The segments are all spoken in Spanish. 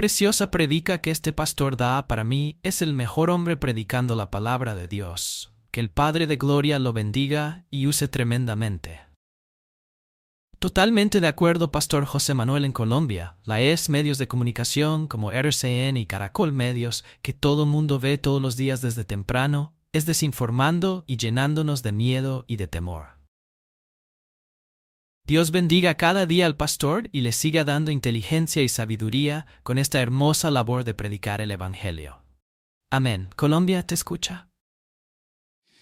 preciosa predica que este pastor da para mí es el mejor hombre predicando la palabra de Dios. Que el Padre de Gloria lo bendiga y use tremendamente. Totalmente de acuerdo, Pastor José Manuel. En Colombia, la medios de comunicación como RCN y Caracol Medios, que todo mundo ve todos los días desde temprano, es desinformando y llenándonos de miedo y de temor. Dios bendiga cada día al pastor y le siga dando inteligencia y sabiduría con esta hermosa labor de predicar el Evangelio. Amén. Colombia te escucha.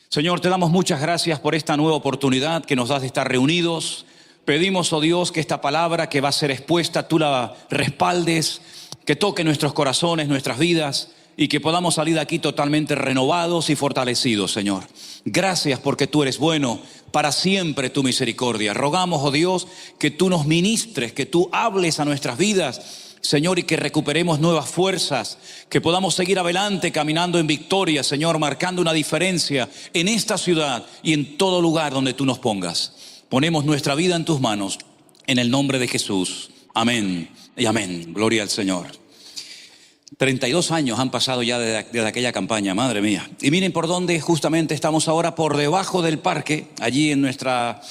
Señor, te damos muchas gracias por esta nueva oportunidad que nos das de estar reunidos. Pedimos, oh Dios, que esta palabra que va a ser expuesta, tú la respaldes, que toque nuestros corazones, nuestras vidas, y que podamos salir de aquí totalmente renovados y fortalecidos, Señor. Gracias porque tú eres bueno, para siempre tu misericordia. Rogamos, oh Dios, que tú nos ministres, que tú hables a nuestras vidas, Señor, y que recuperemos nuevas fuerzas, que podamos seguir adelante caminando en victoria, Señor, marcando una diferencia en esta ciudad y en todo lugar donde tú nos pongas. Ponemos nuestra vida en tus manos, en el nombre de Jesús. Amén y amén. Gloria al Señor. 32 años han pasado ya desde aquella campaña, madre mía. Y miren por dónde justamente estamos ahora, por debajo del parque, allí en nuestra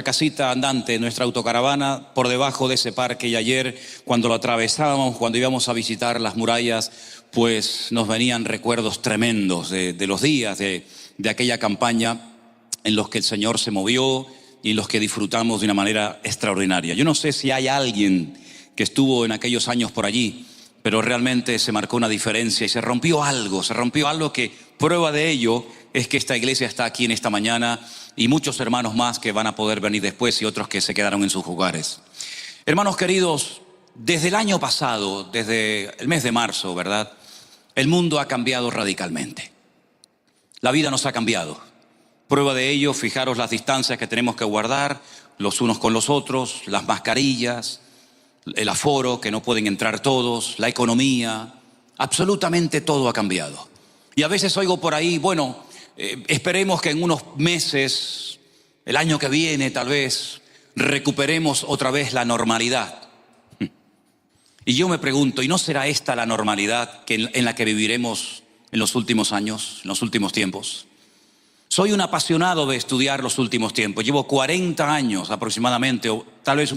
casita andante, nuestra autocaravana, por debajo de ese parque. Y ayer, cuando lo atravesábamos, cuando íbamos a visitar las murallas, pues nos venían recuerdos tremendos de los días de aquella campaña en los que el Señor se movió y en los que disfrutamos de una manera extraordinaria. Yo no sé si hay alguien que estuvo en aquellos años por allí, pero realmente se marcó una diferencia y se rompió algo que prueba de ello es que esta iglesia está aquí en esta mañana y muchos hermanos más que van a poder venir después y otros que se quedaron en sus hogares. Hermanos queridos, desde el año pasado, desde el mes de marzo, ¿verdad? El mundo ha cambiado radicalmente. La vida nos ha cambiado. Prueba de ello, fijaros las distancias que tenemos que guardar los unos con los otros, las mascarillas, el aforo, que no pueden entrar todos, la economía, absolutamente todo ha cambiado. Y a veces oigo por ahí, bueno, esperemos que en unos meses, el año que viene tal vez, recuperemos otra vez la normalidad. Y yo me pregunto, ¿y no será esta la normalidad en la que viviremos en los últimos años, en los últimos tiempos? Soy un apasionado de estudiar los últimos tiempos. Llevo 40 años aproximadamente, o tal vez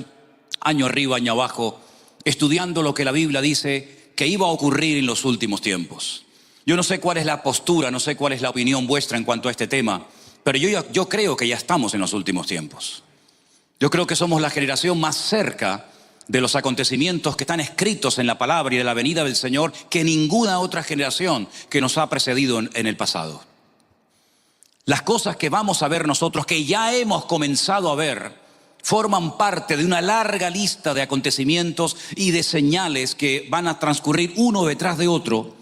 año arriba, año abajo, estudiando lo que la Biblia dice que iba a ocurrir en los últimos tiempos. Yo no sé cuál es la postura, no sé cuál es la opinión vuestra en cuanto a este tema, pero yo creo que ya estamos en los últimos tiempos. Yo creo que somos la generación más cerca de los acontecimientos que están escritos en la palabra y de la venida del Señor que ninguna otra generación que nos ha precedido en el pasado. Las cosas que vamos a ver nosotros, que ya hemos comenzado a ver, forman parte de una larga lista de acontecimientos y de señales que van a transcurrir uno detrás de otro.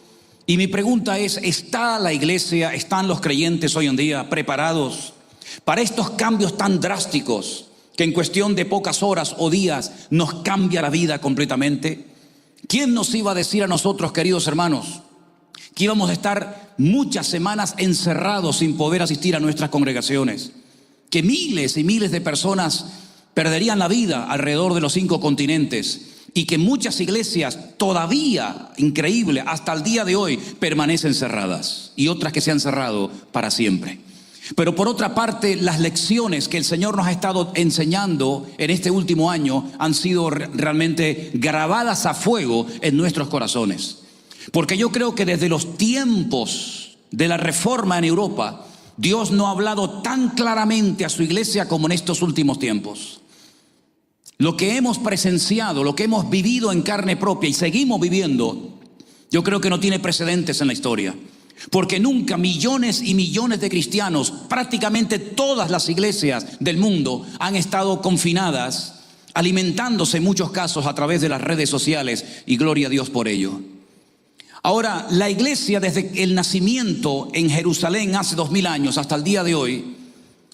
Y mi pregunta es, ¿está la iglesia, están los creyentes hoy en día preparados para estos cambios tan drásticos que en cuestión de pocas horas o días nos cambia la vida completamente? ¿Quién nos iba a decir a nosotros, queridos hermanos, que íbamos a estar muchas semanas encerrados sin poder asistir a nuestras congregaciones? Que miles y miles de personas perderían la vida alrededor de los 5 continentes y que muchas iglesias todavía, increíble, hasta el día de hoy permanecen cerradas y otras que se han cerrado para siempre. Pero por otra parte, las lecciones que el Señor nos ha estado enseñando en este último año han sido realmente grabadas a fuego en nuestros corazones. Porque yo creo que desde los tiempos de la Reforma en Europa, Dios no ha hablado tan claramente a su iglesia como en estos últimos tiempos. Lo que hemos presenciado, lo que hemos vivido en carne propia y seguimos viviendo, yo creo que no tiene precedentes en la historia. Porque nunca millones y millones de cristianos, prácticamente todas las iglesias del mundo han estado confinadas, alimentándose en muchos casos a través de las redes sociales, y gloria a Dios por ello. Ahora, la iglesia desde el nacimiento en Jerusalén hace 2000 años hasta el día de hoy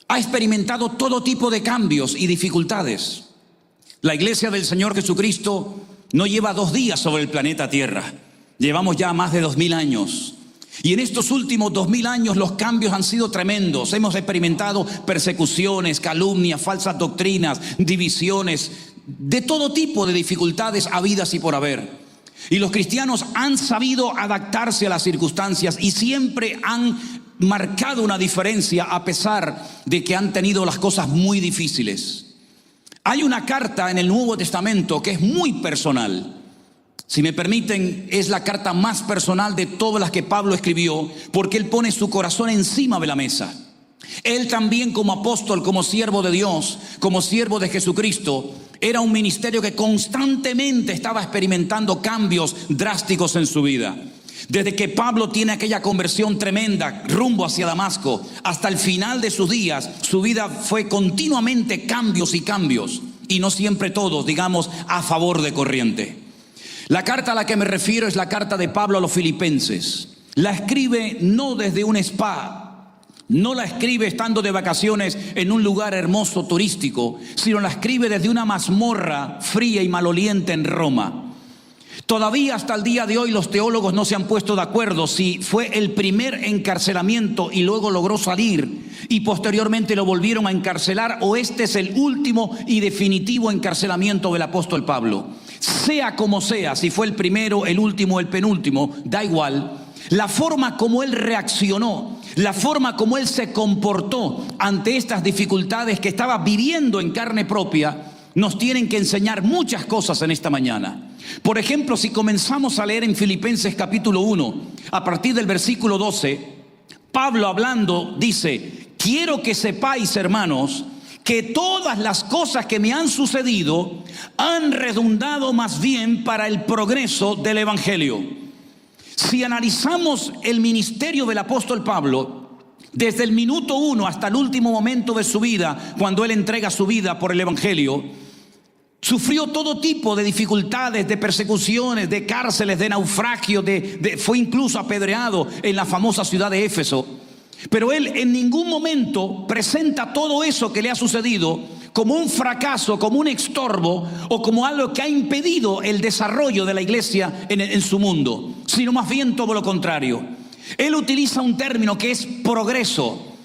ha experimentado todo tipo de cambios y dificultades. La iglesia del Señor Jesucristo no lleva 2 días sobre el planeta Tierra, llevamos ya más de 2000 años. Y en estos últimos 2000 años los cambios han sido tremendos. Hemos experimentado persecuciones, calumnias, falsas doctrinas, divisiones, de todo tipo de dificultades habidas y por haber. Y los cristianos han sabido adaptarse a las circunstancias y siempre han marcado una diferencia a pesar de que han tenido las cosas muy difíciles. Hay una carta en el Nuevo Testamento que es muy personal. Si me permiten, es la carta más personal de todas las que Pablo escribió, porque él pone su corazón encima de la mesa. Él también, como apóstol, como siervo de Dios, como siervo de Jesucristo, era un ministerio que constantemente estaba experimentando cambios drásticos en su vida. Desde que Pablo tiene aquella conversión tremenda rumbo hacia Damasco hasta el final de sus días, su vida fue continuamente cambios y cambios, y no siempre todos, digamos, a favor de corriente. La carta a la que me refiero es la carta de Pablo a los filipenses. La escribe no desde un spa, no la escribe estando de vacaciones en un lugar hermoso turístico, sino la escribe desde una mazmorra fría y maloliente en Roma. Todavía hasta el día de hoy los teólogos no se han puesto de acuerdo si fue el primer encarcelamiento y luego logró salir y posteriormente lo volvieron a encarcelar, o este es el último y definitivo encarcelamiento del apóstol Pablo. Sea como sea, si fue el primero, el último, el penúltimo, da igual. La forma como él reaccionó, la forma como él se comportó ante estas dificultades que estaba viviendo en carne propia, nos tienen que enseñar muchas cosas en esta mañana. Por ejemplo, si comenzamos a leer en Filipenses capítulo 1, a partir del versículo 12, Pablo hablando dice: quiero que sepáis, hermanos, que todas las cosas que me han sucedido han redundado más bien para el progreso del evangelio. Si analizamos el ministerio del apóstol Pablo, desde el minuto 1 hasta el último momento de su vida, cuando él entrega su vida por el evangelio, sufrió todo tipo de dificultades, de persecuciones, de cárceles, de naufragios, fue incluso apedreado en la famosa ciudad de Éfeso. Pero él en ningún momento presenta todo eso que le ha sucedido como un fracaso, como un estorbo o como algo que ha impedido el desarrollo de la iglesia en su mundo, sino más bien todo lo contrario. Él utiliza un término que es progreso.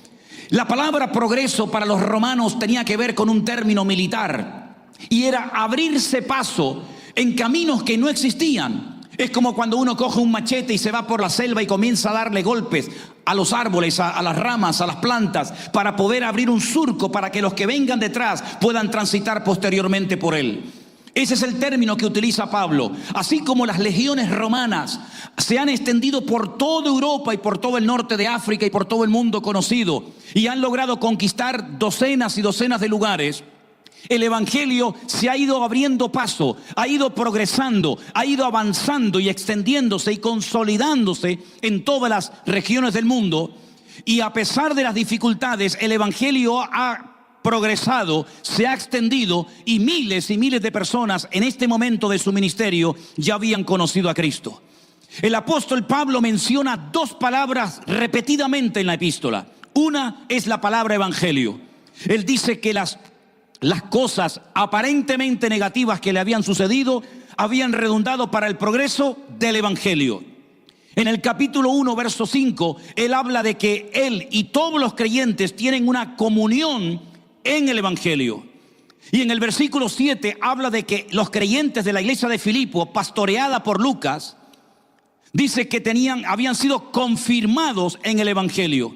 La palabra progreso para los romanos tenía que ver con un término militar y era abrirse paso en caminos que no existían. Es como cuando uno coge un machete y se va por la selva y comienza a darle golpes a los árboles, a las ramas, a las plantas, para poder abrir un surco para que los que vengan detrás puedan transitar posteriormente por él. Ese es el término que utiliza Pablo. Así como las legiones romanas se han extendido por toda Europa y por todo el norte de África y por todo el mundo conocido y han logrado conquistar docenas y docenas de lugares, el evangelio se ha ido abriendo paso, ha ido progresando, ha ido avanzando y extendiéndose y consolidándose en todas las regiones del mundo. Y a pesar de las dificultades, el evangelio ha progresado, se ha extendido y miles de personas en este momento de su ministerio ya habían conocido a Cristo. El apóstol Pablo menciona dos palabras repetidamente en la epístola. Una es la palabra evangelio. Él dice que las cosas aparentemente negativas que le habían sucedido habían redundado para el progreso del evangelio. En el capítulo 1, verso 5, él habla de que él y todos los creyentes tienen una comunión en el evangelio. Y en el versículo 7 habla de que los creyentes de la iglesia de Filipo, pastoreada por Lucas, dice que habían sido confirmados en el evangelio.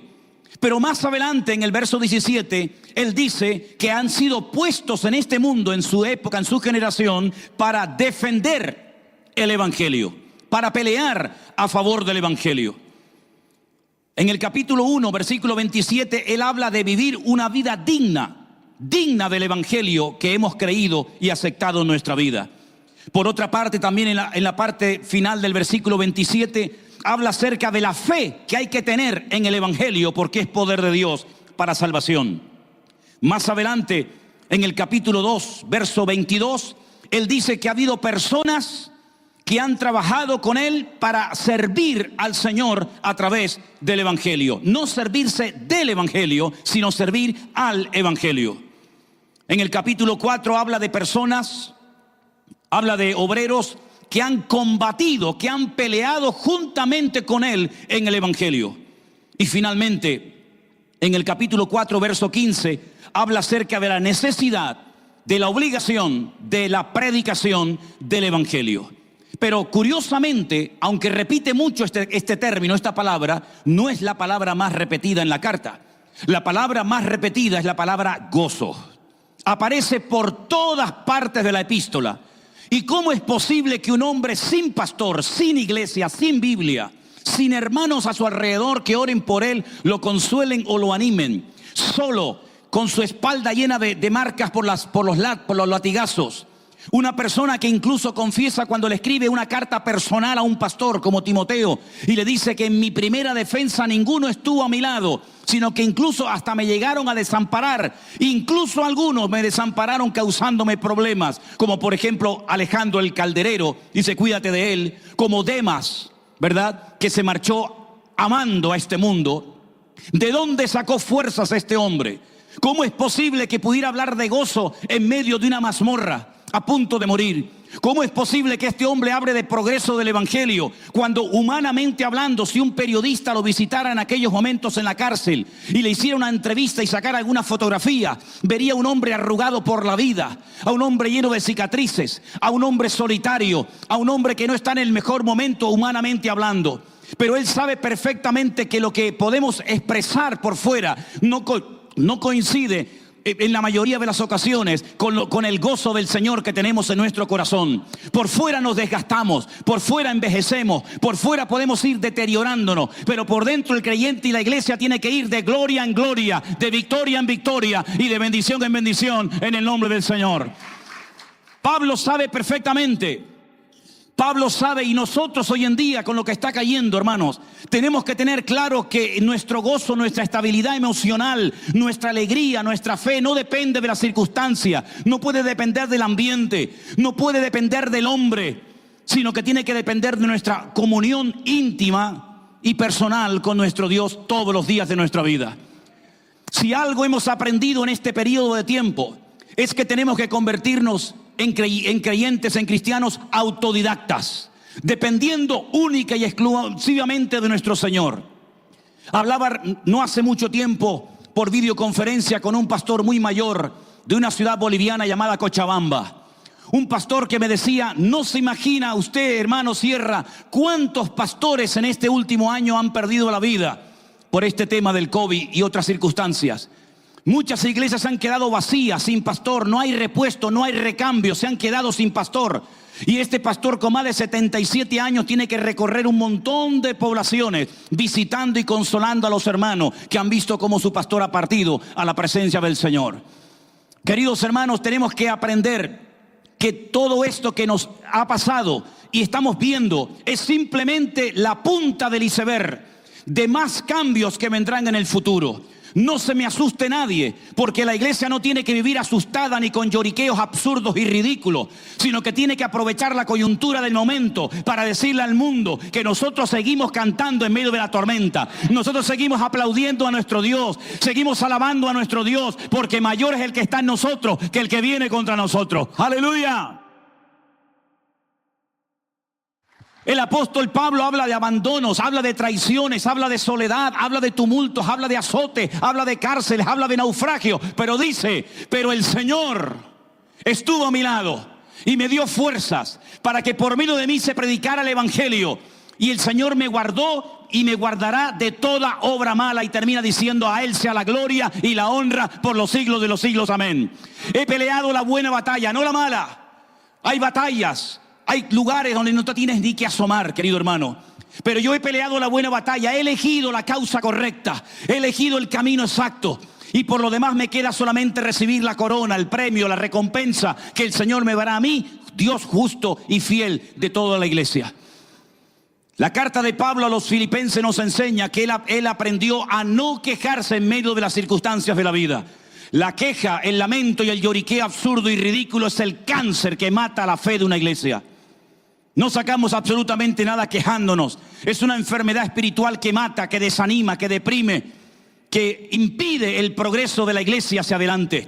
Pero más adelante en el verso 17, él dice que han sido puestos en este mundo, en su época, en su generación, para defender el evangelio, para pelear a favor del evangelio. En el capítulo 1, versículo 27, él habla de vivir una vida digna del evangelio que hemos creído y aceptado en nuestra vida. Por otra parte, también en la parte final del versículo 27, habla acerca de la fe que hay que tener en el evangelio, porque es poder de Dios para salvación. Más adelante, en el capítulo 2, verso 22, él dice que ha habido personas que han trabajado con él para servir al Señor a través del evangelio. No servirse del evangelio, sino servir al evangelio. En el capítulo 4 habla de personas, habla de obreros que han combatido, que han peleado juntamente con él en el evangelio. Y finalmente, en el capítulo 4, verso 15, habla acerca de la necesidad, de la obligación, de la predicación del evangelio. Pero curiosamente, aunque repite mucho este término, esta palabra, no es la palabra más repetida en la carta. La palabra más repetida es la palabra gozo. Aparece por todas partes de la epístola. ¿Y cómo es posible que un hombre sin pastor, sin iglesia, sin Biblia, sin hermanos a su alrededor que oren por él, lo consuelen o lo animen, solo, con su espalda llena de marcas por los latigazos? Una persona que incluso confiesa cuando le escribe una carta personal a un pastor como Timoteo y le dice que en mi primera defensa ninguno estuvo a mi lado, sino que incluso hasta me llegaron a desamparar. Incluso algunos me desampararon causándome problemas, como por ejemplo Alejandro el Calderero, dice cuídate de él, como Demas, ¿verdad? Que se marchó amando a este mundo. ¿De dónde sacó fuerzas este hombre? ¿Cómo es posible que pudiera hablar de gozo en medio de una mazmorra a punto de morir? ¿Cómo es posible que este hombre hable de progreso del evangelio cuando, humanamente hablando, si un periodista lo visitara en aquellos momentos en la cárcel y le hiciera una entrevista y sacara alguna fotografía, vería a un hombre arrugado por la vida, a un hombre lleno de cicatrices, a un hombre solitario, a un hombre que no está en el mejor momento humanamente hablando? Pero él sabe perfectamente que lo que podemos expresar por fuera no coincide en la mayoría de las ocasiones con el gozo del Señor que tenemos en nuestro corazón. Por fuera nos desgastamos, por fuera envejecemos, por fuera podemos ir deteriorándonos, pero por dentro el creyente y la iglesia tiene que ir de gloria en gloria, de victoria en victoria y de bendición en bendición en el nombre del Señor. Pablo sabe perfectamente. Pablo sabe, y nosotros hoy en día con lo que está cayendo, hermanos, tenemos que tener claro que nuestro gozo, nuestra estabilidad emocional, nuestra alegría, nuestra fe no depende de la circunstancia, no puede depender del ambiente, no puede depender del hombre, sino que tiene que depender de nuestra comunión íntima y personal con nuestro Dios todos los días de nuestra vida. Si algo hemos aprendido en este periodo de tiempo, es que tenemos que convertirnos en creyentes, en cristianos autodidactas, dependiendo única y exclusivamente de nuestro Señor. Hablaba no hace mucho tiempo por videoconferencia con un pastor muy mayor de una ciudad boliviana llamada Cochabamba. Un pastor que me decía, no se imagina usted, hermano Sierra, cuántos pastores en este último año han perdido la vida por este tema del COVID y otras circunstancias. Muchas iglesias han quedado vacías, sin pastor, no hay repuesto, no hay recambio, se han quedado sin pastor. Y este pastor con más de 77 años tiene que recorrer un montón de poblaciones, visitando y consolando a los hermanos que han visto cómo su pastor ha partido a la presencia del Señor. Queridos hermanos, tenemos que aprender que todo esto que nos ha pasado y estamos viendo es simplemente la punta del iceberg de más cambios que vendrán en el futuro. No se me asuste nadie, porque la iglesia no tiene que vivir asustada ni con lloriqueos absurdos y ridículos, sino que tiene que aprovechar la coyuntura del momento para decirle al mundo que nosotros seguimos cantando en medio de la tormenta. Nosotros seguimos aplaudiendo a nuestro Dios, seguimos alabando a nuestro Dios, porque mayor es el que está en nosotros que el que viene contra nosotros. ¡Aleluya! El apóstol Pablo habla de abandonos, habla de traiciones, habla de soledad, habla de tumultos, habla de azote, habla de cárceles, habla de naufragio. Pero dice, pero el Señor estuvo a mi lado y me dio fuerzas para que por medio de mí se predicara el evangelio. Y el Señor me guardó y me guardará de toda obra mala. Y termina diciendo, a Él sea la gloria y la honra por los siglos de los siglos. Amén. He peleado la buena batalla, no la mala. Hay batallas. Hay lugares donde no te tienes ni que asomar, querido hermano. Pero yo he peleado la buena batalla, he elegido la causa correcta, he elegido el camino exacto. Y por lo demás me queda solamente recibir la corona, el premio, la recompensa que el Señor me dará a mí, Dios justo y fiel de toda la iglesia. La carta de Pablo a los filipenses nos enseña que él aprendió a no quejarse en medio de las circunstancias de la vida. La queja, el lamento y el lloriqueo absurdo y ridículo es el cáncer que mata la fe de una iglesia. No sacamos absolutamente nada quejándonos. Es una enfermedad espiritual que mata, que desanima, que deprime, que impide el progreso de la iglesia hacia adelante.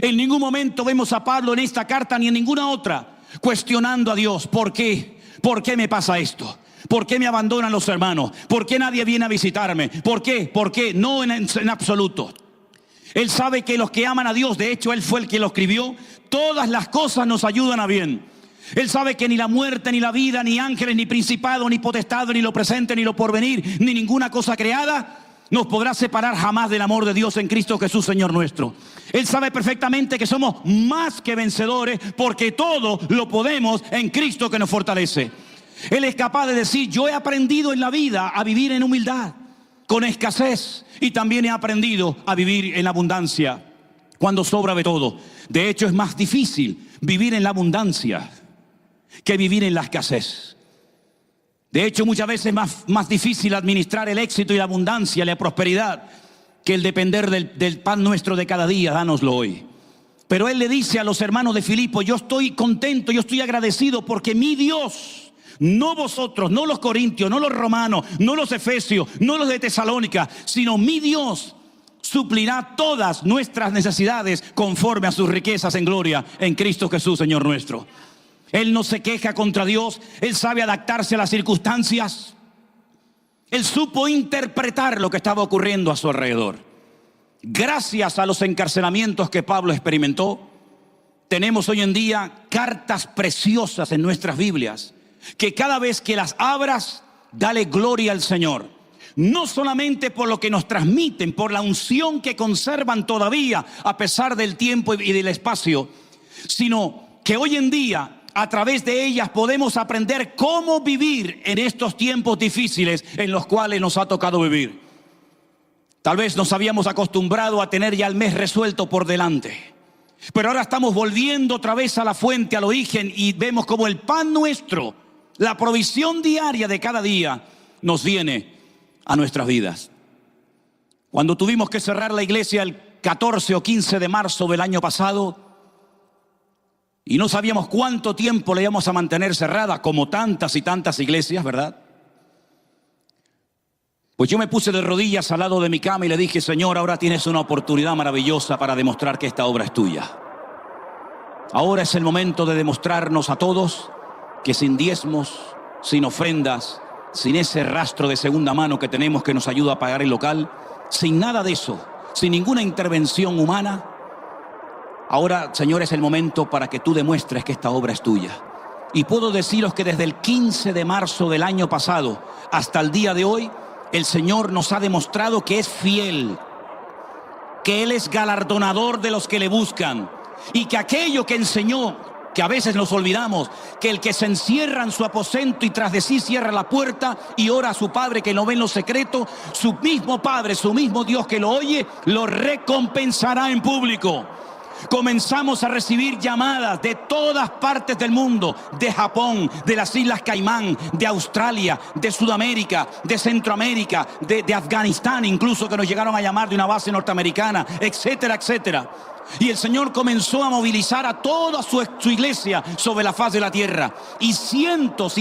En ningún momento vemos a Pablo en esta carta ni en ninguna otra cuestionando a Dios. ¿Por qué? ¿Por qué me pasa esto? ¿Por qué me abandonan los hermanos? ¿Por qué nadie viene a visitarme? ¿Por qué? ¿Por qué? No en absoluto. Él sabe que los que aman a Dios, de hecho Él fue el que lo escribió, todas las cosas nos ayudan a bien. Él sabe que ni la muerte, ni la vida, ni ángeles, ni principado, ni potestad, ni lo presente, ni lo porvenir, ni ninguna cosa creada nos podrá separar jamás del amor de Dios en Cristo Jesús, Señor nuestro. Él sabe perfectamente que somos más que vencedores porque todo lo podemos en Cristo que nos fortalece. Él es capaz de decir: yo he aprendido en la vida a vivir en humildad, con escasez, y también he aprendido a vivir en abundancia, cuando sobra de todo. De hecho, es más difícil vivir en la abundancia que vivir en la escasez. De hecho, muchas veces es más difícil administrar el éxito y la abundancia, la prosperidad, que el depender del pan nuestro de cada día. Dánoslo hoy. Pero él le dice a los hermanos de Filipo: yo estoy contento, yo estoy agradecido porque mi Dios, no vosotros, no los corintios, no los romanos, no los efesios, no los de Tesalónica, sino mi Dios suplirá todas nuestras necesidades conforme a sus riquezas en gloria en Cristo Jesús, Señor nuestro. Él no se queja contra Dios. Él sabe adaptarse a las circunstancias. Él supo interpretar lo que estaba ocurriendo a su alrededor. Gracias a los encarcelamientos que Pablo experimentó, tenemos hoy en día cartas preciosas en nuestras Biblias, que cada vez que las abras, dale gloria al Señor. No solamente por lo que nos transmiten, por la unción que conservan todavía a pesar del tiempo y del espacio, sino que hoy en día, a través de ellas, podemos aprender cómo vivir en estos tiempos difíciles en los cuales nos ha tocado vivir. Tal vez nos habíamos acostumbrado a tener ya el mes resuelto por delante, pero ahora estamos volviendo otra vez a la fuente, al origen, y vemos como el pan nuestro, la provisión diaria de cada día, nos viene a nuestras vidas. Cuando tuvimos que cerrar la iglesia el 14 o 15 de marzo del año pasado, y no sabíamos cuánto tiempo le íbamos a mantener cerrada, como tantas y tantas iglesias, ¿verdad? Pues yo me puse de rodillas al lado de mi cama y le dije: Señor, ahora tienes una oportunidad maravillosa para demostrar que esta obra es tuya. Ahora es el momento de demostrarnos a todos que sin diezmos, sin ofrendas, sin ese rastro de segunda mano que tenemos que nos ayuda a pagar el local, sin nada de eso, sin ninguna intervención humana, ahora, Señor, es el momento para que tú demuestres que esta obra es tuya. Y puedo deciros que desde el 15 de marzo del año pasado hasta el día de hoy, el Señor nos ha demostrado que es fiel, que Él es galardonador de los que le buscan, y que aquello que enseñó, que a veces nos olvidamos, que el que se encierra en su aposento y tras de sí cierra la puerta y ora a su Padre que lo ve en lo secreto, su mismo Padre, su mismo Dios que lo oye, lo recompensará en público. Comenzamos a recibir llamadas de todas partes del mundo, de Japón, de las Islas Caimán, de Australia, de Sudamérica, de Centroamérica, de Afganistán, incluso, que nos llegaron a llamar de una base norteamericana, etcétera, etcétera. Y el Señor comenzó a movilizar a toda su iglesia sobre la faz de la tierra. Y cientos,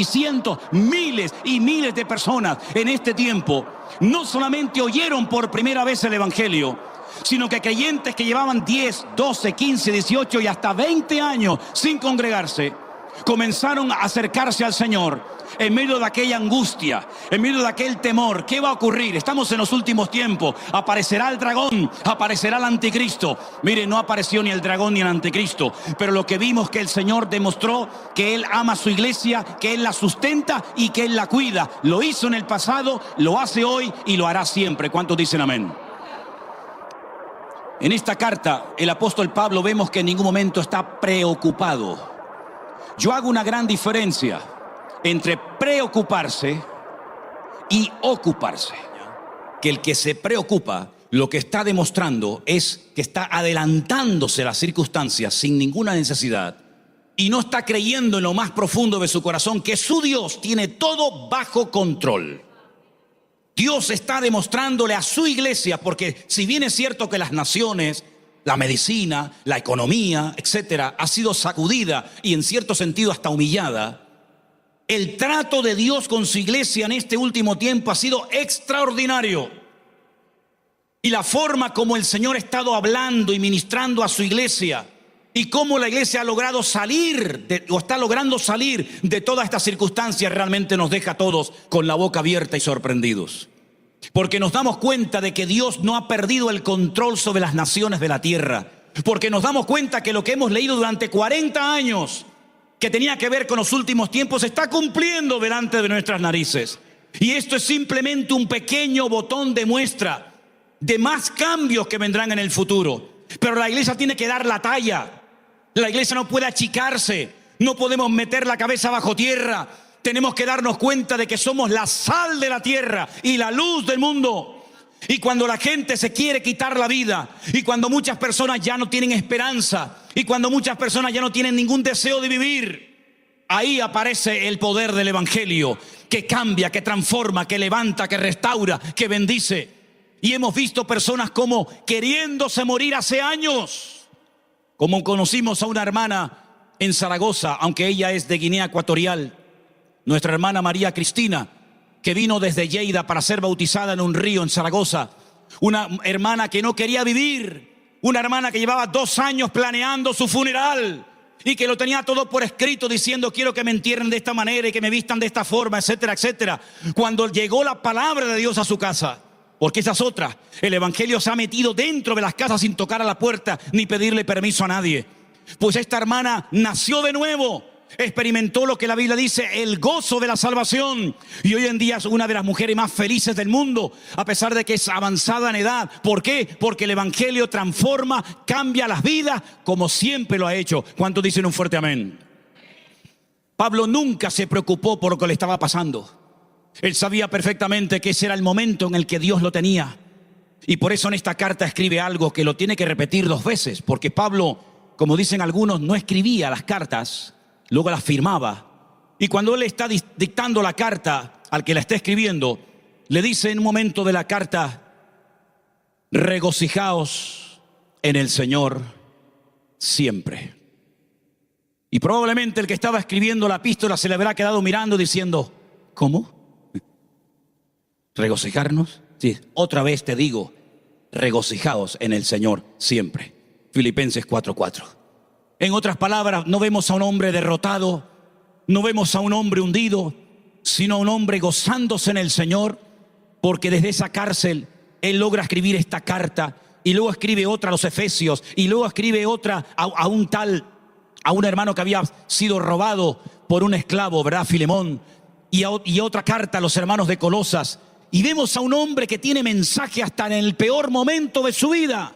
miles y miles de personas en este tiempo no solamente oyeron por primera vez el Evangelio, sino que creyentes que llevaban 10, 12, 15, 18 y hasta 20 años sin congregarse, comenzaron a acercarse al Señor en medio de aquella angustia, en medio de aquel temor. ¿Qué va a ocurrir? Estamos en los últimos tiempos. Aparecerá el dragón, aparecerá el anticristo. Mire, no apareció ni el dragón ni el anticristo, pero lo que vimos, que el Señor demostró que Él ama a su iglesia, que Él la sustenta y que Él la cuida. Lo hizo en el pasado, lo hace hoy y lo hará siempre. ¿Cuántos dicen amén? En esta carta, el apóstol Pablo vemos que en ningún momento está preocupado. Yo hago una gran diferencia entre preocuparse y ocuparse. Que el que se preocupa, lo que está demostrando es que está adelantándose a las circunstancias sin ninguna necesidad y no está creyendo en lo más profundo de su corazón que su Dios tiene todo bajo control. Dios está demostrándole a su iglesia, porque si bien es cierto que las naciones, la medicina, la economía, etcétera, ha sido sacudida y en cierto sentido hasta humillada, el trato de Dios con su iglesia en este último tiempo ha sido extraordinario. Y la forma como el Señor ha estado hablando y ministrando a su iglesia, y cómo la iglesia ha logrado está logrando salir de todas estas circunstancias, realmente nos deja a todos con la boca abierta y sorprendidos. Porque nos damos cuenta de que Dios no ha perdido el control sobre las naciones de la tierra. Porque nos damos cuenta que lo que hemos leído durante 40 años que tenía que ver con los últimos tiempos, se está cumpliendo delante de nuestras narices. Y esto es simplemente un pequeño botón de muestra de más cambios que vendrán en el futuro. Pero la iglesia tiene que dar la talla. La iglesia no puede achicarse. No podemos meter la cabeza bajo tierra. Tenemos que darnos cuenta de que somos la sal de la tierra y la luz del mundo. Y cuando la gente se quiere quitar la vida, y cuando muchas personas ya no tienen esperanza, y cuando muchas personas ya no tienen ningún deseo de vivir, ahí aparece el poder del evangelio, que cambia, que transforma, que levanta, que restaura, que bendice. Y hemos visto personas como queriéndose morir hace años, como conocimos a una hermana en Zaragoza, aunque ella es de Guinea Ecuatorial, nuestra hermana María Cristina, que vino desde Lleida para ser bautizada en un río en Zaragoza. Una hermana que no quería vivir, una hermana que llevaba 2 años planeando su funeral y que lo tenía todo por escrito, diciendo: quiero que me entierren de esta manera y que me vistan de esta forma, etcétera, etcétera. Cuando llegó la palabra de Dios a su casa, porque esa es otra, el evangelio se ha metido dentro de las casas sin tocar a la puerta ni pedirle permiso a nadie. Pues esta hermana nació de nuevo, experimentó lo que la Biblia dice, el gozo de la salvación, y hoy en día es una de las mujeres más felices del mundo, a pesar de que es avanzada en edad. ¿Por qué? Porque el evangelio transforma, cambia las vidas, como siempre lo ha hecho. ¿Cuántos dicen un fuerte amén? Pablo nunca se preocupó por lo que le estaba pasando. Él sabía perfectamente que ese era el momento en el que Dios lo tenía, y por eso en esta carta escribe algo que lo tiene que repetir 2 veces, porque Pablo, como dicen algunos, no escribía las cartas, luego las firmaba. Y cuando él está dictando la carta al que la está escribiendo, le dice en un momento de la carta: regocijaos en el Señor siempre. Y probablemente el que estaba escribiendo la epístola se le habrá quedado mirando diciendo: ¿cómo? ¿Regocijarnos? Sí, otra vez te digo, regocijaos en el Señor siempre. Filipenses 4:4. En otras palabras, no vemos a un hombre derrotado, no vemos a un hombre hundido, sino a un hombre gozándose en el Señor, porque desde esa cárcel él logra escribir esta carta, y luego escribe otra a los Efesios, y luego escribe otra a un hermano que había sido robado por un esclavo, ¿verdad? Filemón, y otra carta a los hermanos de Colosas. Y vemos a un hombre que tiene mensaje hasta en el peor momento de su vida,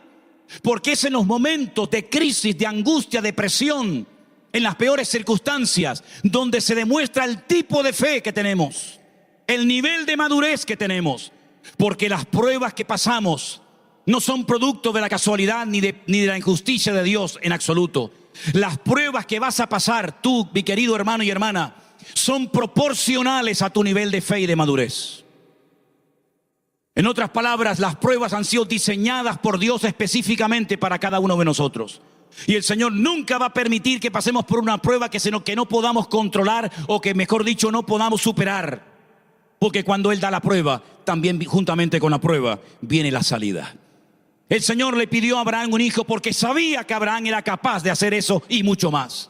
porque es en los momentos de crisis, de angustia, depresión, en las peores circunstancias, donde se demuestra el tipo de fe que tenemos, el nivel de madurez que tenemos. Porque las pruebas que pasamos no son producto de la casualidad ni de la injusticia de Dios en absoluto. Las pruebas que vas a pasar tú, mi querido hermano y hermana, son proporcionales a tu nivel de fe y de madurez. En otras palabras, las pruebas han sido diseñadas por Dios específicamente para cada uno de nosotros. Y el Señor nunca va a permitir que pasemos por una prueba que no podamos controlar, o que, mejor dicho, no podamos superar. Porque cuando Él da la prueba, también juntamente con la prueba viene la salida. El Señor le pidió a Abraham un hijo porque sabía que Abraham era capaz de hacer eso y mucho más.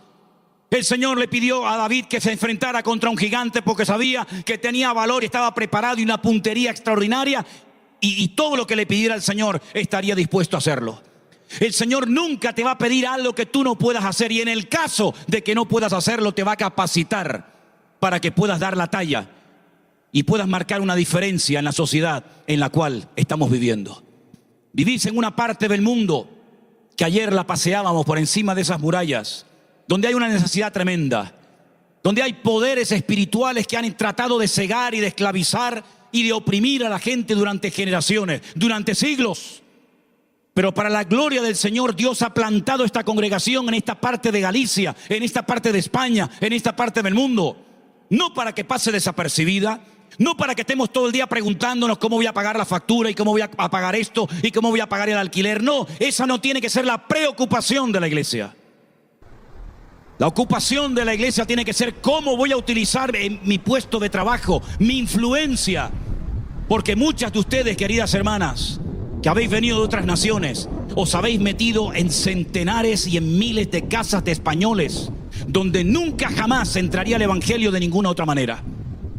El Señor le pidió a David que se enfrentara contra un gigante porque sabía que tenía valor y estaba preparado y una puntería extraordinaria, y todo lo que le pidiera el Señor estaría dispuesto a hacerlo. El Señor nunca te va a pedir algo que tú no puedas hacer, y en el caso de que no puedas hacerlo, te va a capacitar para que puedas dar la talla y puedas marcar una diferencia en la sociedad en la cual estamos viviendo. Vivís en una parte del mundo que ayer la paseábamos por encima de esas murallas, donde hay una necesidad tremenda, donde hay poderes espirituales que han tratado de cegar y de esclavizar y de oprimir a la gente durante generaciones, durante siglos. Pero para la gloria del Señor, Dios ha plantado esta congregación en esta parte de Galicia, en esta parte de España, en esta parte del mundo, no para que pase desapercibida, no para que estemos todo el día preguntándonos cómo voy a pagar la factura y cómo voy a pagar esto y cómo voy a pagar el alquiler. No, esa no tiene que ser la preocupación de la iglesia. La ocupación de la iglesia tiene que ser cómo voy a utilizar mi puesto de trabajo, mi influencia. Porque muchas de ustedes, queridas hermanas, que habéis venido de otras naciones, os habéis metido en centenares y en miles de casas de españoles, donde nunca jamás entraría el evangelio de ninguna otra manera.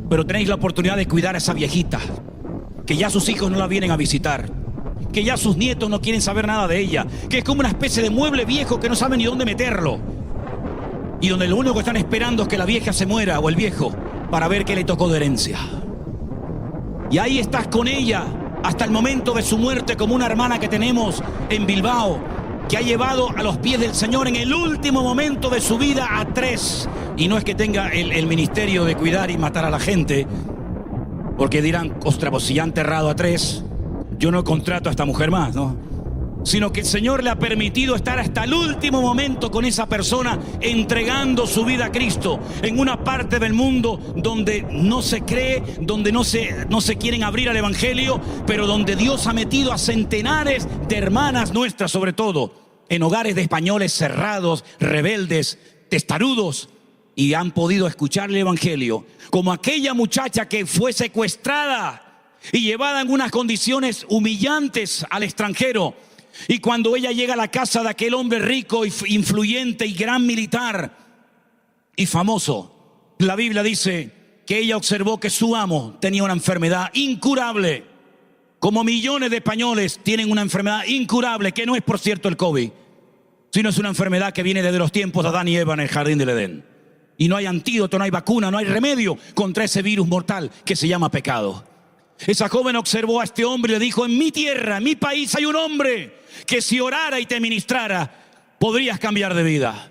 Pero tenéis la oportunidad de cuidar a esa viejita, que ya sus hijos no la vienen a visitar, que ya sus nietos no quieren saber nada de ella, que es como una especie de mueble viejo que no saben ni dónde meterlo. y donde lo único que están esperando es que la vieja se muera o el viejo para ver qué le tocó de herencia. Y ahí estás con ella hasta el momento de su muerte, como una hermana que tenemos en Bilbao, que ha llevado a los pies del Señor en el último momento de su vida a 3. Y no es que tenga el ministerio de cuidar y matar a la gente, porque dirán, ostras, pues si ya han enterrado a 3, yo no contrato a esta mujer más, ¿no? Sino que el Señor le ha permitido estar hasta el último momento con esa persona, entregando su vida a Cristo, en una parte del mundo donde no se cree, donde no se quieren abrir al Evangelio, pero donde Dios ha metido a centenares de hermanas nuestras, sobre todo, en hogares de españoles cerrados, rebeldes, testarudos, y han podido escuchar el Evangelio, como aquella muchacha que fue secuestrada y llevada en unas condiciones humillantes al extranjero. Y cuando ella llega a la casa de aquel hombre rico, influyente y gran militar y famoso, la Biblia dice que ella observó que su amo tenía una enfermedad incurable, como millones de españoles tienen una enfermedad incurable, que no es, por cierto, el COVID, sino es una enfermedad que viene desde los tiempos de Adán y Eva en el jardín del Edén. Y no hay antídoto, no hay vacuna, no hay remedio contra ese virus mortal que se llama pecado. Esa joven observó a este hombre y le dijo: en mi tierra, en mi país hay un hombre que si orara y te ministrara, podrías cambiar de vida.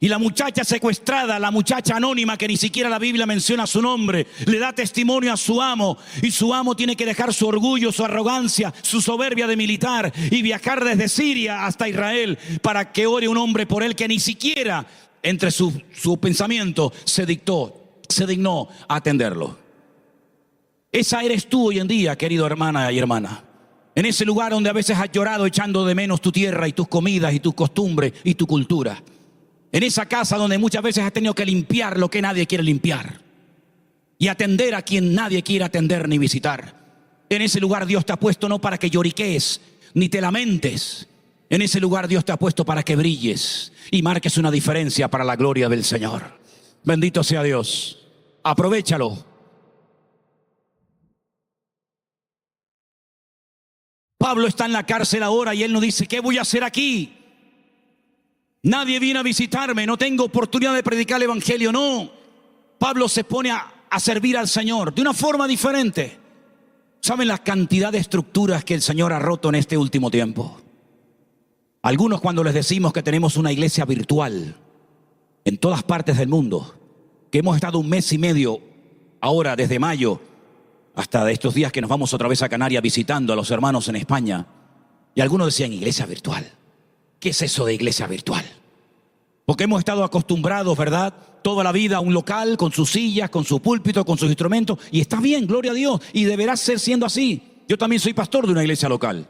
Y la muchacha secuestrada, la muchacha anónima, que ni siquiera la Biblia menciona su nombre, le da testimonio a su amo, y su amo tiene que dejar su orgullo, su arrogancia, su soberbia de militar y viajar desde Siria hasta Israel para que ore un hombre por él que ni siquiera entre su pensamiento se dignó a atenderlo. Esa eres tú hoy en día, querido hermana y hermana. En ese lugar donde a veces has llorado echando de menos tu tierra y tus comidas y tus costumbres y tu cultura. En esa casa donde muchas veces has tenido que limpiar lo que nadie quiere limpiar y atender a quien nadie quiere atender ni visitar. En ese lugar Dios te ha puesto no para que lloriquees ni te lamentes. En ese lugar Dios te ha puesto para que brilles y marques una diferencia para la gloria del Señor. Bendito sea Dios. Aprovéchalo. Pablo está en la cárcel ahora y él nos dice: ¿qué voy a hacer aquí? Nadie viene a visitarme, no tengo oportunidad de predicar el Evangelio. No, Pablo se pone a servir al Señor de una forma diferente. ¿Saben la cantidad de estructuras que el Señor ha roto en este último tiempo? Algunos, cuando les decimos que tenemos una iglesia virtual en todas partes del mundo, que hemos estado 1 mes y medio ahora desde mayo hasta de estos días que nos vamos otra vez a Canarias visitando a los hermanos en España, y algunos decían: iglesia virtual. ¿Qué es eso de iglesia virtual? Porque hemos estado acostumbrados, ¿verdad?, toda la vida a un local con sus sillas, con su púlpito, con sus instrumentos, y está bien, gloria a Dios, y deberá ser siendo así. Yo también soy pastor de una iglesia local.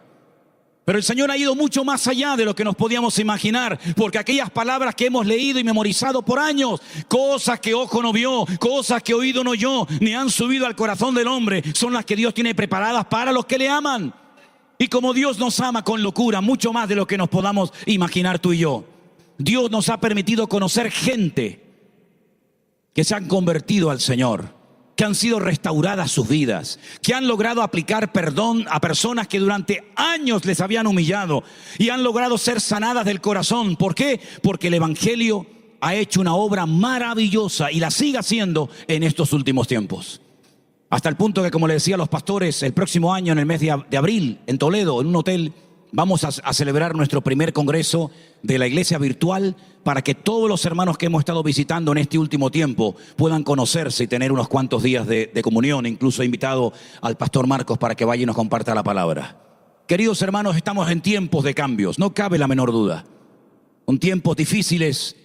Pero el Señor ha ido mucho más allá de lo que nos podíamos imaginar, porque aquellas palabras que hemos leído y memorizado por años, cosas que ojo no vio, cosas que oído no oyó, ni han subido al corazón del hombre, son las que Dios tiene preparadas para los que le aman. Y como Dios nos ama con locura, mucho más de lo que nos podamos imaginar tú y yo, Dios nos ha permitido conocer gente que se han convertido al Señor, que han sido restauradas sus vidas, que han logrado aplicar perdón a personas que durante años les habían humillado y han logrado ser sanadas del corazón. ¿Por qué? Porque el Evangelio ha hecho una obra maravillosa y la sigue haciendo en estos últimos tiempos. Hasta el punto que, como le decía a los pastores, el próximo año, en el mes de abril, en Toledo, en un hotel, vamos a celebrar nuestro primer congreso de la iglesia virtual, para que todos los hermanos que hemos estado visitando en este último tiempo puedan conocerse y tener unos cuantos días de comunión. Incluso he invitado al pastor Marcos para que vaya y nos comparta la palabra. Queridos hermanos, estamos en tiempos de cambios, no cabe la menor duda. Son tiempos difíciles,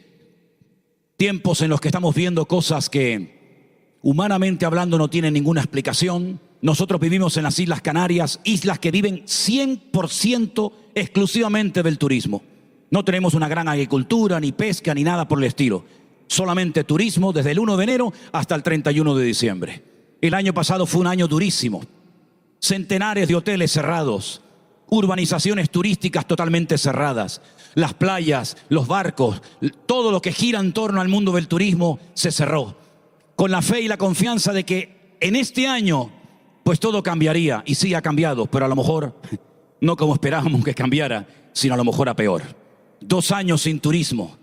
tiempos en los que estamos viendo cosas que, humanamente hablando, no tienen ninguna explicación. Nosotros vivimos en las Islas Canarias, islas que viven 100% exclusivamente del turismo. No tenemos una gran agricultura, ni pesca, ni nada por el estilo. Solamente turismo desde el 1 de enero hasta el 31 de diciembre. El año pasado fue un año durísimo. Centenares de hoteles cerrados, urbanizaciones turísticas totalmente cerradas, las playas, los barcos, todo lo que gira en torno al mundo del turismo se cerró. Con la fe y la confianza de que en este año pues todo cambiaría, y sí ha cambiado, pero a lo mejor no como esperábamos que cambiara, sino a lo mejor a peor. 2 años sin turismo,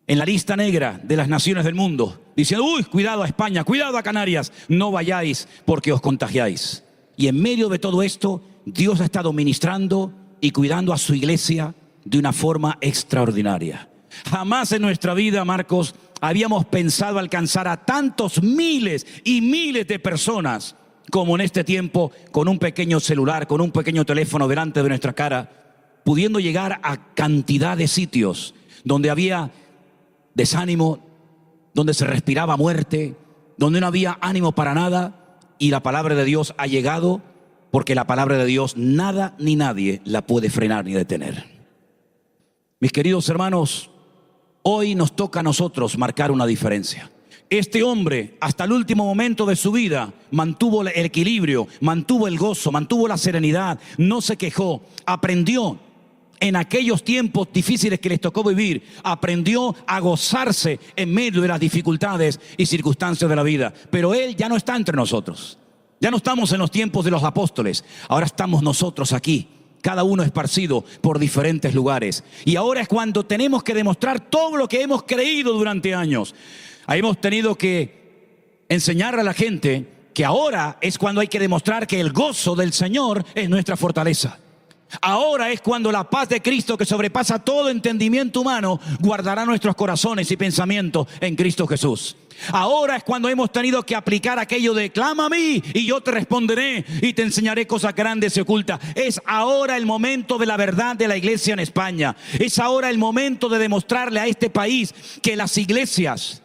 en la lista negra de las naciones del mundo, diciendo, uy, cuidado a España, cuidado a Canarias, no vayáis porque os contagiáis. Y en medio de todo esto, Dios ha estado ministrando y cuidando a su iglesia de una forma extraordinaria. Jamás en nuestra vida, Marcos, habíamos pensado alcanzar a tantos miles y miles de personas como en este tiempo, con un pequeño celular, con un pequeño teléfono delante de nuestra cara, pudiendo llegar a cantidad de sitios donde había desánimo, donde se respiraba muerte, donde no había ánimo para nada, y la palabra de Dios ha llegado, porque la palabra de Dios nada ni nadie la puede frenar ni detener. Mis queridos hermanos, hoy nos toca a nosotros marcar una diferencia. Este hombre, hasta el último momento de su vida, mantuvo el equilibrio, mantuvo el gozo, mantuvo la serenidad, no se quejó, aprendió en aquellos tiempos difíciles que les tocó vivir, aprendió a gozarse en medio de las dificultades y circunstancias de la vida. Pero él ya no está entre nosotros. Ya no estamos en los tiempos de los apóstoles. Ahora estamos nosotros aquí, cada uno esparcido por diferentes lugares. Y ahora es cuando tenemos que demostrar todo lo que hemos creído durante años. Hemos tenido que enseñar a la gente que ahora es cuando hay que demostrar que el gozo del Señor es nuestra fortaleza. Ahora es cuando la paz de Cristo, que sobrepasa todo entendimiento humano, guardará nuestros corazones y pensamientos en Cristo Jesús. Ahora es cuando hemos tenido que aplicar aquello de clama a mí y yo te responderé y te enseñaré cosas grandes y ocultas. Es ahora el momento de la verdad de la iglesia en España. Es ahora el momento de demostrarle a este país que las iglesias,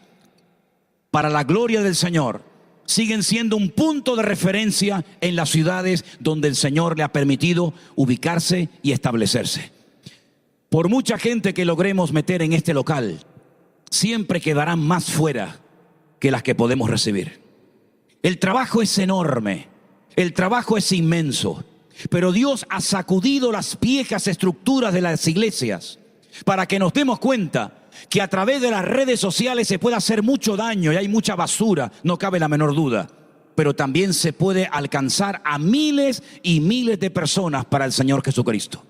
para la gloria del Señor, siguen siendo un punto de referencia en las ciudades donde el Señor le ha permitido ubicarse y establecerse. Por mucha gente que logremos meter en este local, siempre quedarán más fuera que las que podemos recibir. El trabajo es enorme, el trabajo es inmenso, pero Dios ha sacudido las viejas estructuras de las iglesias para que nos demos cuenta que a través de las redes sociales se puede hacer mucho daño y hay mucha basura, no cabe la menor duda. Pero también se puede alcanzar a miles y miles de personas para el Señor Jesucristo.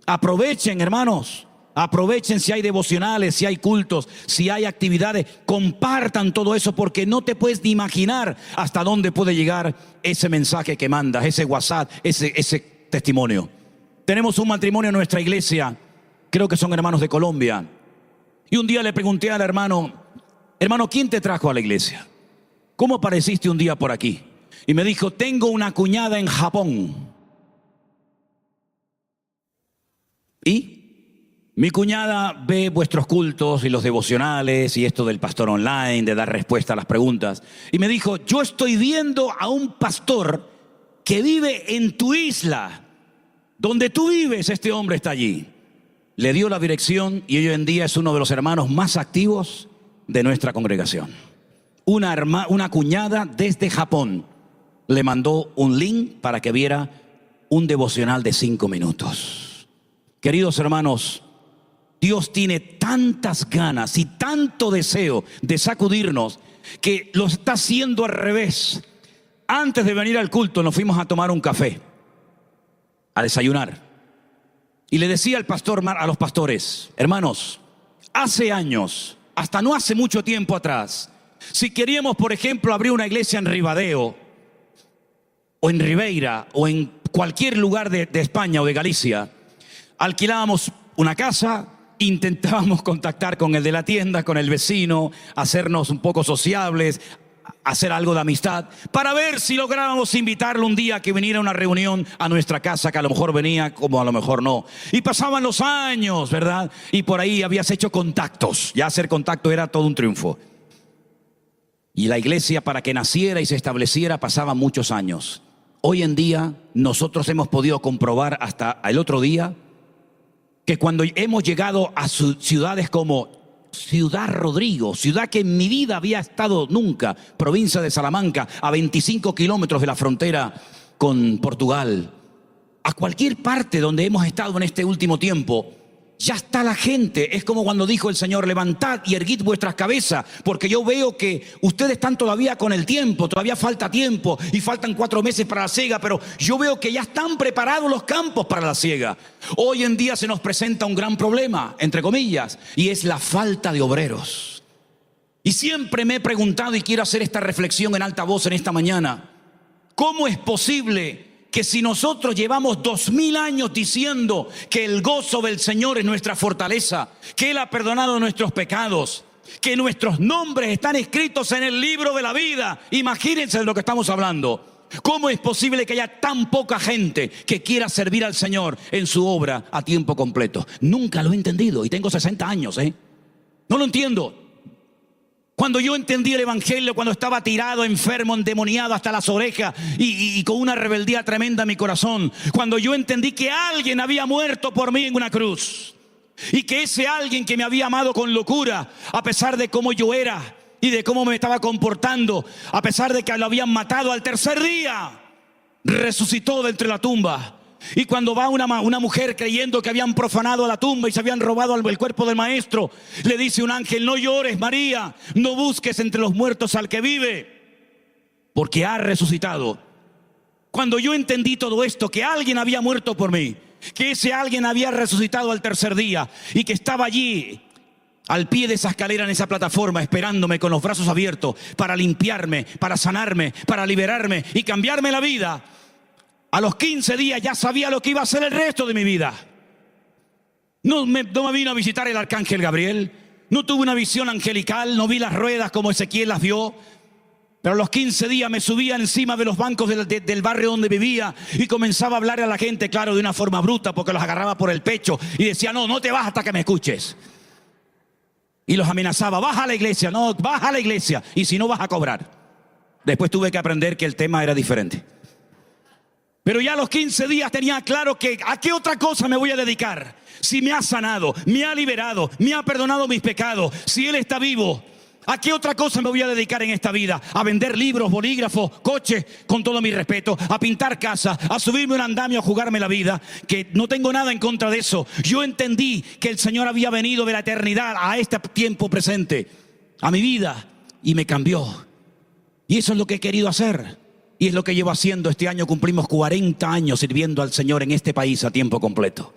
Aprovechen, hermanos, aprovechen si hay devocionales, si hay cultos, si hay actividades, compartan todo eso, porque no te puedes ni imaginar hasta dónde puede llegar ese mensaje que mandas, ese WhatsApp, ese testimonio. Tenemos un matrimonio en nuestra iglesia, creo que son hermanos de Colombia. Y un día le pregunté al hermano, ¿quién te trajo a la iglesia? ¿Cómo apareciste un día por aquí? Y me dijo, tengo una cuñada en Japón. ¿Y? Mi cuñada ve vuestros cultos y los devocionales y esto del pastor online, de dar respuesta a las preguntas. Y me dijo, yo estoy viendo a un pastor que vive en tu isla. Donde tú vives, este hombre está allí. Le dio la dirección y hoy en día es uno de los hermanos más activos de nuestra congregación. Una cuñada desde Japón le mandó un link para que viera un devocional de 5 minutos. Queridos hermanos, Dios tiene tantas ganas y tanto deseo de sacudirnos que lo está haciendo al revés. Antes de venir al culto nos fuimos a tomar un café, a desayunar. Y le decía al pastor, a los pastores, hermanos, hace años, hasta no hace mucho tiempo atrás, si queríamos, por ejemplo, abrir una iglesia en Ribadeo, o en Ribeira, o en cualquier lugar de España o de Galicia, alquilábamos una casa, intentábamos contactar con el de la tienda, con el vecino, hacernos un poco sociables, hacer algo de amistad, para ver si lográbamos invitarlo un día que viniera a una reunión a nuestra casa, que a lo mejor venía, como a lo mejor no. Y pasaban los años, ¿verdad? Y por ahí habías hecho contactos. Ya hacer contacto era todo un triunfo. Y la iglesia, para que naciera y se estableciera, pasaban muchos años. Hoy en día nosotros hemos podido comprobar hasta el otro día que cuando hemos llegado a ciudades como Ciudad Rodrigo, ciudad que en mi vida había estado nunca, provincia de Salamanca, a 25 kilómetros de la frontera con Portugal, a cualquier parte donde hemos estado en este último tiempo, Ya está la gente. Es como cuando dijo el Señor: levantad y erguid vuestras cabezas, porque yo veo que ustedes están todavía con el tiempo, todavía falta tiempo y faltan 4 meses para la siega, pero yo veo que ya están preparados los campos para la siega. Hoy en día se nos presenta un gran problema, entre comillas, y es la falta de obreros. Y siempre me he preguntado, y quiero hacer esta reflexión en alta voz en esta mañana: ¿cómo es posible que si nosotros llevamos 2000 años diciendo que el gozo del Señor es nuestra fortaleza, que Él ha perdonado nuestros pecados, que nuestros nombres están escritos en el libro de la vida? Imagínense de lo que estamos hablando. ¿Cómo es posible que haya tan poca gente que quiera servir al Señor en su obra a tiempo completo? Nunca lo he entendido, y tengo 60 años, No lo entiendo. Cuando yo entendí el evangelio, cuando estaba tirado, enfermo, endemoniado hasta las orejas y con una rebeldía tremenda en mi corazón, cuando yo entendí que alguien había muerto por mí en una cruz, y que ese alguien que me había amado con locura, a pesar de cómo yo era y de cómo me estaba comportando, a pesar de que lo habían matado, al tercer día resucitó de entre la tumba. Y cuando va una mujer creyendo que habían profanado la tumba y se habían robado el cuerpo del maestro, le dice un ángel: no llores, María, no busques entre los muertos al que vive, porque ha resucitado. Cuando yo entendí todo esto, que alguien había muerto por mí, que ese alguien había resucitado al tercer día y que estaba allí al pie de esa escalera, en esa plataforma, esperándome con los brazos abiertos para limpiarme, para sanarme, para liberarme y cambiarme la vida, a los 15 días ya sabía lo que iba a ser el resto de mi vida. No me vino a visitar el arcángel Gabriel, no tuve una visión angelical, no vi las ruedas como Ezequiel las vio. Pero a los 15 días me subía encima de los bancos del barrio donde vivía y comenzaba a hablar a la gente, claro, de una forma bruta, porque los agarraba por el pecho y decía: no te vas hasta que me escuches. Y los amenazaba: baja a la iglesia, no, baja a la iglesia, y si no vas a cobrar. Después tuve que aprender que el tema era diferente. Pero ya a los 15 días tenía claro que ¿a qué otra cosa me voy a dedicar? Si me ha sanado, me ha liberado, me ha perdonado mis pecados, si Él está vivo, ¿a qué otra cosa me voy a dedicar en esta vida? A vender libros, bolígrafos, coches, con todo mi respeto, a pintar casas, a subirme un andamio, a jugarme la vida, que no tengo nada en contra de eso. Yo entendí que el Señor había venido de la eternidad a este tiempo presente, a mi vida, y me cambió. Y eso es lo que he querido hacer. Y es lo que llevo haciendo. Este año cumplimos 40 años sirviendo al Señor en este país a tiempo completo.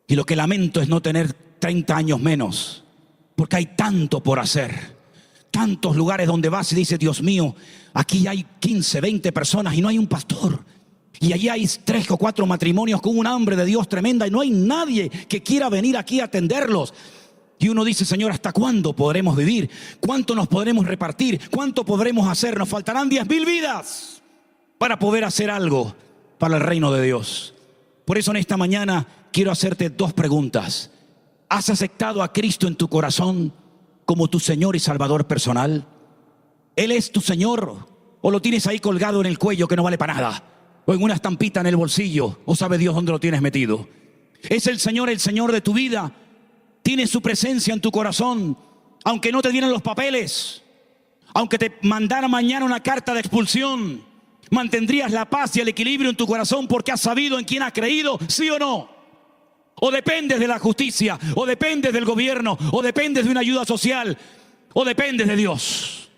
Y lo que lamento es no tener 30 años menos, porque hay tanto por hacer. Tantos lugares donde vas y dices: Dios mío, aquí hay 15, 20 personas y no hay un pastor. Y allí hay 3 o 4 matrimonios con un hambre de Dios tremenda y no hay nadie que quiera venir aquí a atenderlos. Y uno dice: Señor, ¿hasta cuándo podremos vivir? ¿Cuánto nos podremos repartir? ¿Cuánto podremos hacer? Nos faltarán 10,000 vidas para poder hacer algo para el reino de Dios. Por eso en esta mañana quiero hacerte 2 preguntas. ¿Has aceptado a Cristo en tu corazón como tu Señor y Salvador personal? ¿Él es tu Señor? ¿O lo tienes ahí colgado en el cuello que no vale para nada? ¿O en una estampita en el bolsillo? ¿O sabe Dios dónde lo tienes metido? ¿Es el Señor de tu vida? ¿Tienes su presencia en tu corazón? Aunque no te dieran los papeles, aunque te mandara mañana una carta de expulsión, ¿mantendrías la paz y el equilibrio en tu corazón porque has sabido en quién has creído? ¿Sí o no? ¿O dependes de la justicia? ¿O dependes del gobierno? ¿O dependes de una ayuda social? ¿O dependes de Dios?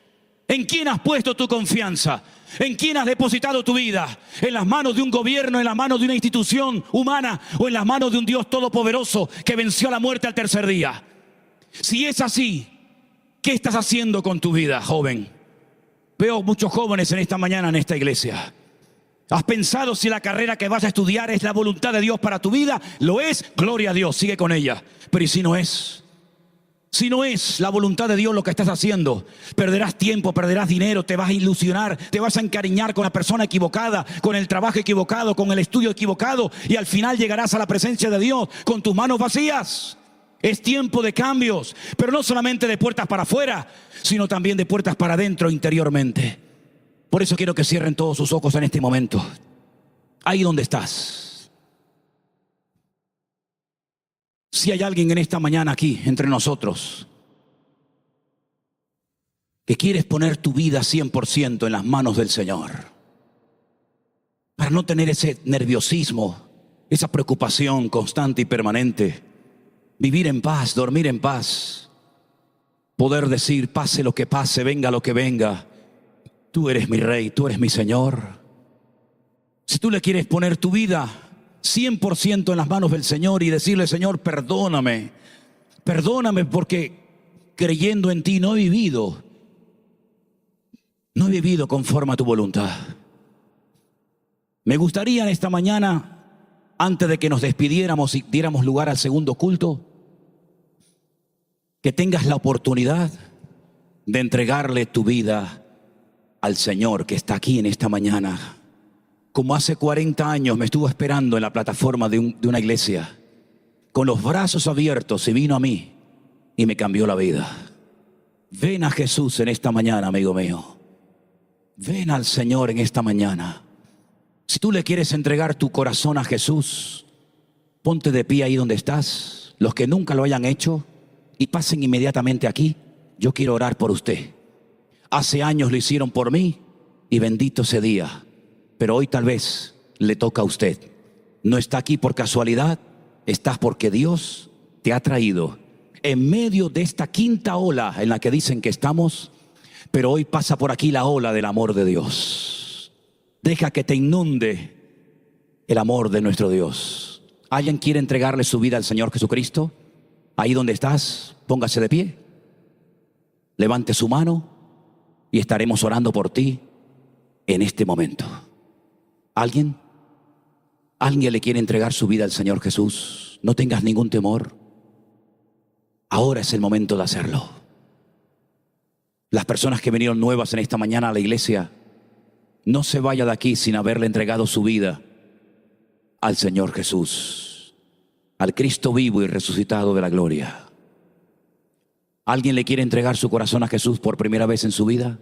¿En quién has puesto tu confianza? ¿En quién has depositado tu vida? ¿En las manos de un gobierno, en las manos de una institución humana o en las manos de un Dios todopoderoso que venció a la muerte al tercer día? Si es así, ¿qué estás haciendo con tu vida, joven? Veo muchos jóvenes en esta mañana en esta iglesia. ¿Has pensado si la carrera que vas a estudiar es la voluntad de Dios para tu vida? ¿Lo es? Gloria a Dios, sigue con ella. Pero ¿y si no es? Si no es la voluntad de Dios lo que estás haciendo, perderás tiempo, perderás dinero, te vas a ilusionar, te vas a encariñar con la persona equivocada, con el trabajo equivocado, con el estudio equivocado, y al final llegarás a la presencia de Dios con tus manos vacías. Es tiempo de cambios, pero no solamente de puertas para afuera, sino también de puertas para adentro interiormente. Por eso quiero que cierren todos sus ojos en este momento. Ahí donde estás. Si hay alguien en esta mañana aquí entre nosotros que quieres poner tu vida 100% en las manos del Señor, para no tener ese nerviosismo, esa preocupación constante y permanente, vivir en paz, dormir en paz, poder decir, pase lo que pase, venga lo que venga, tú eres mi Rey, tú eres mi Señor. Si tú le quieres poner tu vida 100% en las manos del Señor y decirle, Señor, perdóname, perdóname porque creyendo en ti no he vivido conforme a tu voluntad. Me gustaría en esta mañana, antes de que nos despidiéramos y diéramos lugar al segundo culto, que tengas la oportunidad de entregarle tu vida al Señor que está aquí en esta mañana. Como hace 40 años me estuvo esperando en la plataforma de una iglesia, con los brazos abiertos, y vino a mí y me cambió la vida. Ven a Jesús en esta mañana, amigo mío. Ven al Señor en esta mañana. Si tú le quieres entregar tu corazón a Jesús, ponte de pie ahí donde estás. Los que nunca lo hayan hecho y pasen inmediatamente aquí, yo quiero orar por usted. Hace años lo hicieron por mí y bendito ese día. Pero hoy tal vez le toca a usted. No está aquí por casualidad, estás porque Dios te ha traído en medio de esta quinta ola en la que dicen que estamos, pero hoy pasa por aquí la ola del amor de Dios. Deja que te inunde el amor de nuestro Dios. ¿Alguien quiere entregarle su vida al Señor Jesucristo? Ahí donde estás, póngase de pie, levante su mano y estaremos orando por ti en este momento. ¿Alguien le quiere entregar su vida al Señor Jesús? No tengas ningún temor. Ahora es el momento de hacerlo. Las personas que vinieron nuevas en esta mañana a la iglesia, no se vaya de aquí sin haberle entregado su vida al Señor Jesús, al Cristo vivo y resucitado de la gloria. ¿Alguien le quiere entregar su corazón a Jesús por primera vez en su vida?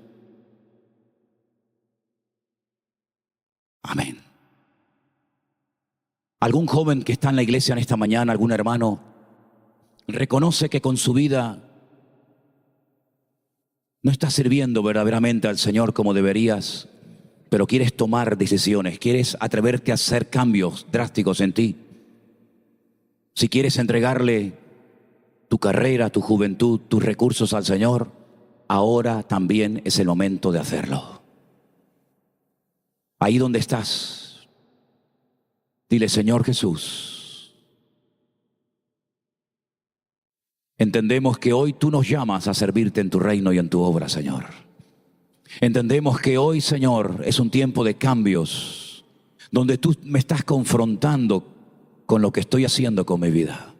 Amén. ¿Algún joven que está en la iglesia en esta mañana, algún hermano, reconoce que con su vida no estás sirviendo verdaderamente al Señor como deberías, pero quieres tomar decisiones, quieres atreverte a hacer cambios drásticos en ti? Si quieres entregarle tu carrera, tu juventud, tus recursos al Señor, ahora también es el momento de hacerlo. Ahí donde estás, dile, Señor Jesús, entendemos que hoy tú nos llamas a servirte en tu reino y en tu obra, Señor. Entendemos que hoy, Señor, es un tiempo de cambios, donde tú me estás confrontando con lo que estoy haciendo con mi vida.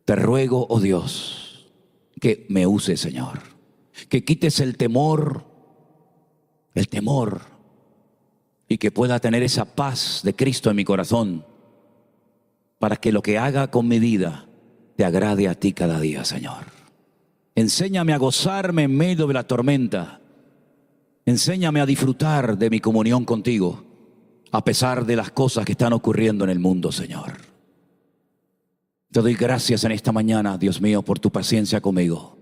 Te ruego, oh Dios, que me uses, Señor, que quites el temor, y que pueda tener esa paz de Cristo en mi corazón, para que lo que haga con mi vida te agrade a ti cada día, Señor. Enséñame a gozarme en medio de la tormenta. Enséñame a disfrutar de mi comunión contigo, a pesar de las cosas que están ocurriendo en el mundo, Señor. Te doy gracias en esta mañana, Dios mío, por tu paciencia conmigo.